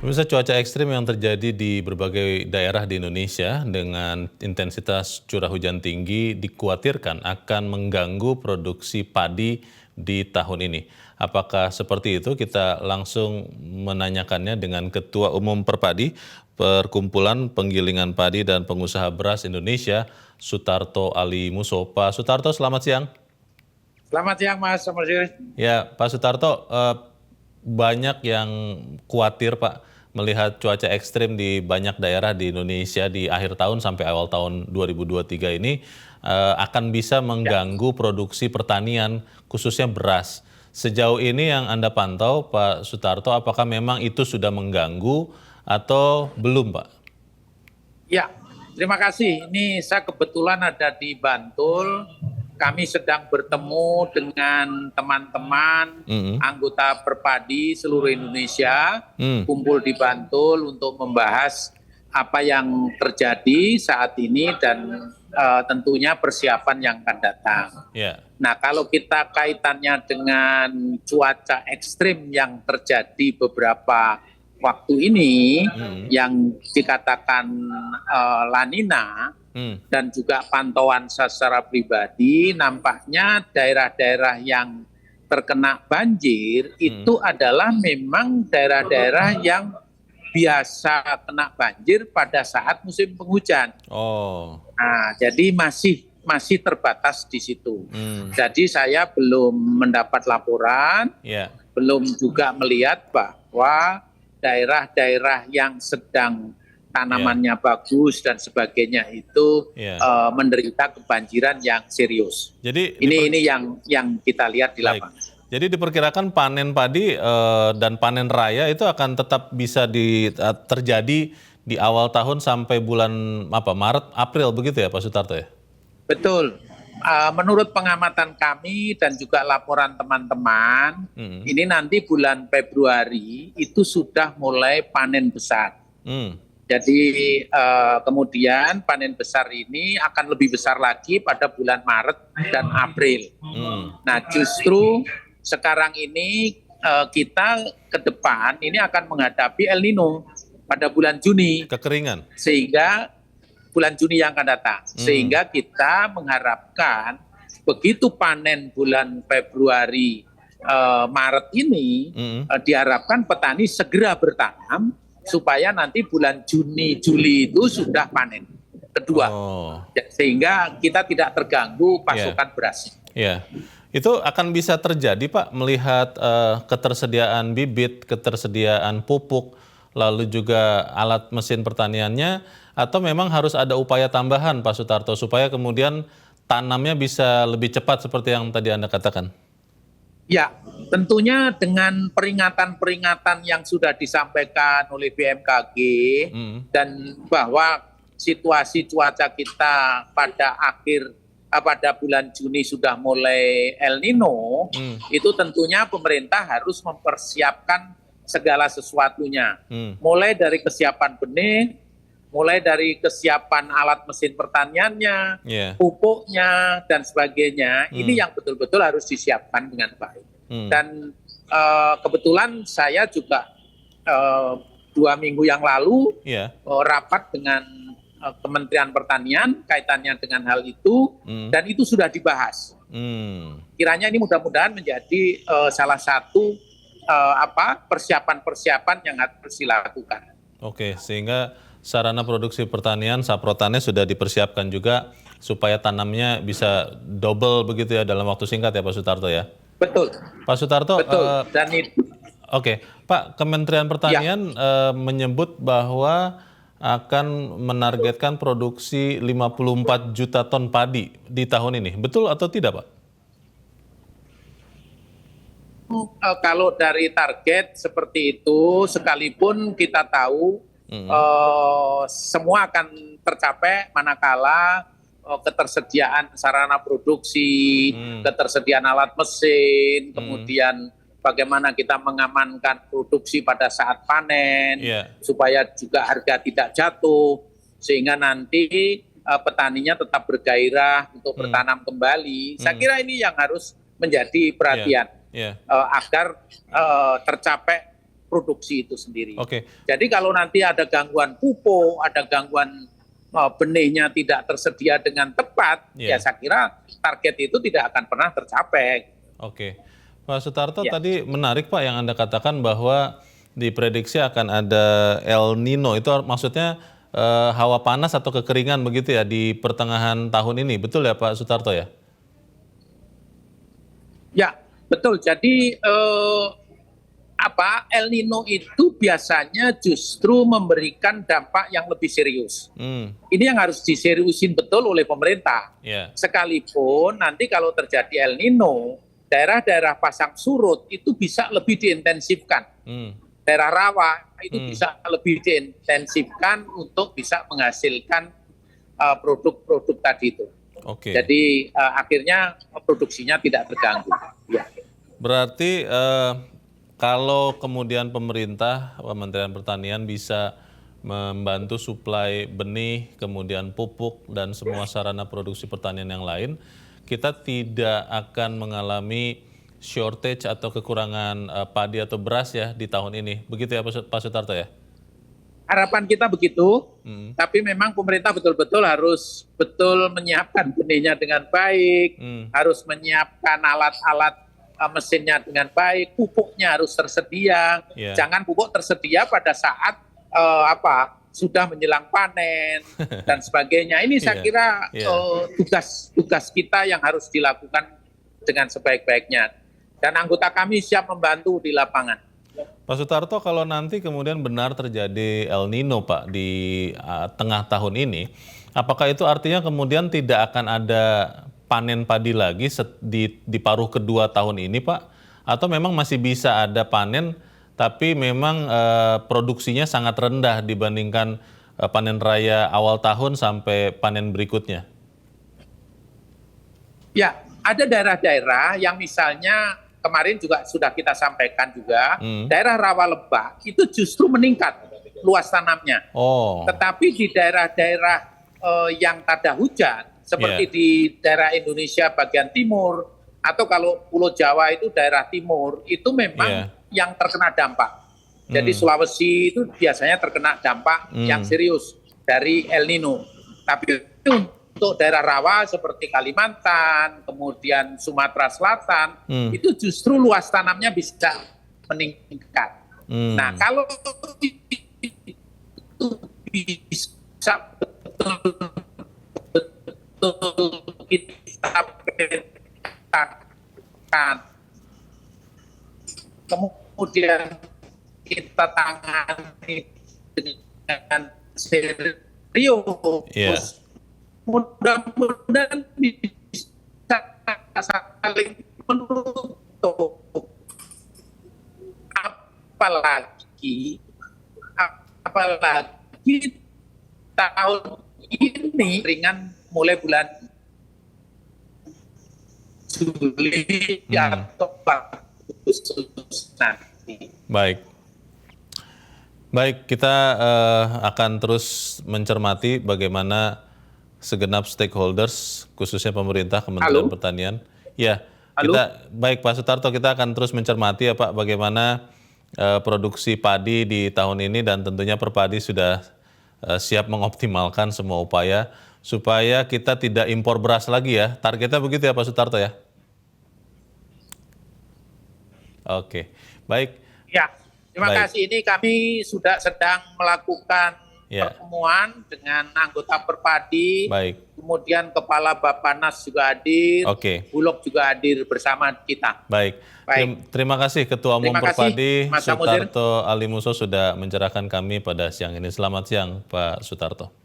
Pemirsa, cuaca ekstrim yang terjadi di berbagai daerah di Indonesia dengan intensitas curah hujan tinggi dikhawatirkan akan mengganggu produksi padi di tahun ini. Apakah seperti itu? Kita langsung menanyakannya dengan Ketua Umum Perpadi, Perkumpulan Penggilingan Padi dan Pengusaha Beras Indonesia, Sutarto Ali Muso. Pak Sutarto, selamat siang. Selamat siang Mas Somersil. Ya, Pak Sutarto, banyak yang khawatir Pak melihat cuaca ekstrim di banyak daerah di Indonesia di akhir tahun sampai awal tahun 2023 ini akan bisa mengganggu produksi pertanian khususnya beras. Sejauh ini yang Anda pantau Pak Sutarto, apakah memang itu sudah mengganggu atau belum Pak? Ya, terima kasih. Ini saya kebetulan ada di Bantul. Kami sedang bertemu dengan teman-teman anggota Perpadi seluruh Indonesia, kumpul di Bantul untuk membahas apa yang terjadi saat ini dan tentunya persiapan yang akan datang. Yeah. Nah, kalau kita kaitannya dengan cuaca ekstrim yang terjadi beberapa waktu ini, yang dikatakan La Nina, dan juga pantauan saya secara pribadi, nampaknya daerah-daerah yang terkena banjir itu adalah memang daerah-daerah yang biasa kena banjir pada saat musim penghujan. Nah, jadi masih terbatas di situ. Jadi saya belum mendapat laporan, belum juga melihat bahwa daerah-daerah yang sedang tanamannya bagus dan sebagainya itu menderita kebanjiran yang serius. Jadi ini yang kita lihat di lapangan. Jadi diperkirakan panen padi dan panen raya itu akan tetap bisa terjadi di awal tahun sampai bulan Maret, April begitu ya Pak Sutarto ya? Betul. Menurut pengamatan kami dan juga laporan teman-teman, ini nanti bulan Februari itu sudah mulai panen besar. Jadi kemudian panen besar ini akan lebih besar lagi pada bulan Maret dan April. Nah, justru sekarang ini kita ke depan ini akan menghadapi El Nino pada bulan Juni. Kekeringan. Sehingga bulan Juni yang akan datang. Sehingga kita mengharapkan begitu panen bulan Februari, Maret ini, diharapkan petani segera bertanam supaya nanti bulan Juni, Juli itu sudah panen kedua. Sehingga kita tidak terganggu pasokan beras. Ya, itu akan bisa terjadi Pak melihat ketersediaan bibit, ketersediaan pupuk, lalu juga alat mesin pertaniannya, atau memang harus ada upaya tambahan Pak Sutarto supaya kemudian tanamnya bisa lebih cepat seperti yang tadi Anda katakan? Ya, tentunya dengan peringatan-peringatan yang sudah disampaikan oleh BMKG dan bahwa situasi cuaca kita pada bulan Juni sudah mulai El Nino, itu tentunya pemerintah harus mempersiapkan segala sesuatunya. Mulai dari kesiapan benih, mulai dari kesiapan alat mesin pertaniannya, pupuknya, dan sebagainya. Ini yang betul-betul harus disiapkan dengan baik. Dan kebetulan saya juga 2 minggu yang lalu rapat dengan Kementerian Pertanian kaitannya dengan hal itu, dan itu sudah dibahas. Kiranya ini mudah-mudahan menjadi salah satu persiapan-persiapan yang harus dilakukan. Oke, sehingga sarana produksi pertanian, saprotannya sudah dipersiapkan juga supaya tanamnya bisa double begitu ya dalam waktu singkat ya Pak Sutarto ya? Betul. Pak Sutarto, betul. Dan Oke, Pak, Kementerian Pertanian menyebut bahwa akan menargetkan produksi 54 juta ton padi di tahun ini. Betul atau tidak Pak? Kalau dari target seperti itu, sekalipun kita tahu semua akan tercapai manakala ketersediaan sarana produksi, ketersediaan alat mesin, kemudian bagaimana kita mengamankan produksi pada saat panen, supaya juga harga tidak jatuh, sehingga nanti petaninya tetap bergairah untuk bertanam kembali. Saya kira ini yang harus menjadi perhatian, agar tercapai produksi itu sendiri. Oke. Jadi kalau nanti ada gangguan pupuk, ada gangguan benihnya tidak tersedia dengan tepat, ya saya kira target itu tidak akan pernah tercapai. Oke. Pak Sutarto, tadi menarik Pak yang Anda katakan bahwa diprediksi akan ada El Nino. Itu maksudnya hawa panas atau kekeringan begitu ya di pertengahan tahun ini. Betul ya Pak Sutarto ya? Ya, betul. Jadi El Nino itu biasanya justru memberikan dampak yang lebih serius. Ini yang harus diseriusin betul oleh pemerintah. Sekalipun nanti kalau terjadi El Nino, daerah-daerah pasang surut itu bisa lebih diintensifkan. Daerah rawa itu bisa lebih diintensifkan untuk bisa menghasilkan produk-produk tadi itu. Jadi akhirnya produksinya tidak terganggu. Ya. Berarti kalau kemudian pemerintah, Kementerian Pertanian bisa membantu suplai benih, kemudian pupuk, dan semua sarana produksi pertanian yang lain, kita tidak akan mengalami shortage atau kekurangan padi atau beras ya di tahun ini. Begitu ya Pak Sutarto ya? Harapan kita begitu, tapi memang pemerintah betul-betul harus menyiapkan benihnya dengan baik, harus menyiapkan alat-alat mesinnya dengan baik, pupuknya harus tersedia. Jangan pupuk tersedia pada saat sudah menjelang panen dan sebagainya. Ini saya kira tugas kita yang harus dilakukan dengan sebaik-baiknya. Dan anggota kami siap membantu di lapangan. Pak Sutarto, kalau nanti kemudian benar terjadi El Nino Pak di tengah tahun ini, apakah itu artinya kemudian tidak akan ada panen padi lagi di paruh kedua tahun ini Pak? Atau memang masih bisa ada panen tapi memang produksinya sangat rendah dibandingkan panen raya awal tahun sampai panen berikutnya? Ya, ada daerah-daerah yang misalnya kemarin juga sudah kita sampaikan juga, daerah rawa lebak itu justru meningkat luas tanamnya. Tetapi di daerah-daerah yang tada hujan, seperti di daerah Indonesia bagian timur, atau kalau Pulau Jawa itu daerah timur, itu memang yang terkena dampak. Jadi Sulawesi itu biasanya terkena dampak yang serius dari El Nino. Tapi untuk daerah rawa seperti Kalimantan, kemudian Sumatera Selatan, itu justru luas tanamnya bisa meningkat. Nah, kalau itu bisa betul-betul kita petakan, kemudian kita tangani dengan serius, mudah-mudahan bisa saling menutup. Apalagi tahun ini ringan mulai bulan Juli atau Agustus nanti. Baik, kita akan terus mencermati bagaimana segenap stakeholders, khususnya pemerintah, Kementerian Pertanian. Baik Pak Sutarto, kita akan terus mencermati ya Pak, bagaimana produksi padi di tahun ini, dan tentunya Perpadi sudah siap mengoptimalkan semua upaya supaya kita tidak impor beras lagi ya. Targetnya begitu ya Pak Sutarto ya? Oke, baik. Ya, terima kasih. Ini kami sudah sedang melakukan pertemuan dengan anggota Perpadi, kemudian Kepala Bappenas juga hadir, Bulog juga hadir bersama kita. Baik. Terima kasih Ketua Umum Perpadi, Sutarto Alimuso, sudah mencerahkan kami pada siang ini. Selamat siang Pak Sutarto.